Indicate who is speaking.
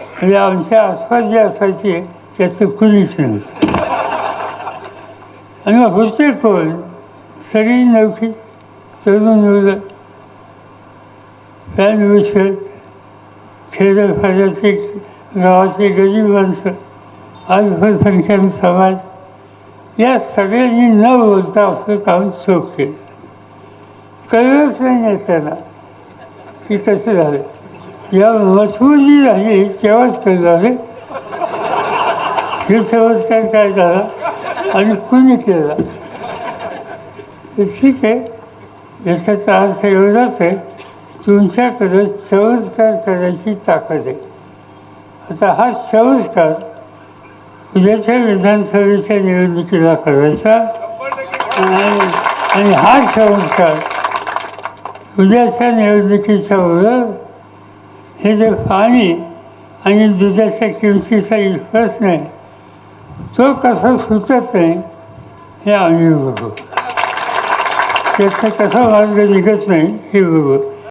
Speaker 1: म्हणजे आमच्या आसपास जे असायचे त्याचं कुणीच नव्हतं. आणि मग होते कोण? सगळी नवखी तरुण मुलं, फॅन विषय, खेड्यापाड्याचे गावाचे गरीब माणसं, अल्पसंख्याक समाज, या सगळ्यांनी न बोलता आपलं काम चोख केलं. कळलंच नाही नेत्यांना की कसं झालं. या मजबुरी झाली तेव्हाच कळलं रे हे चमत्कार काय झाला आणि कुणी केला. तर ठीक आहे, याचा अर्थ एवढाच आहे, तुमच्याकडे चमत्कार करायची ताकद आहे. आता हा चमत्कार उद्याच्या विधानसभेच्या निवडणुकीला करायचा आणि हा चमत्कार उद्याच्या निवडणुकीच्या बरोबर हे जे पाणी आणि दुधाच्या किमतीचा प्रश्न आहे तो कसा सुचत नाही हे आम्ही बघू. त्याचा कसा मार्ग निघत नाही हे बघू.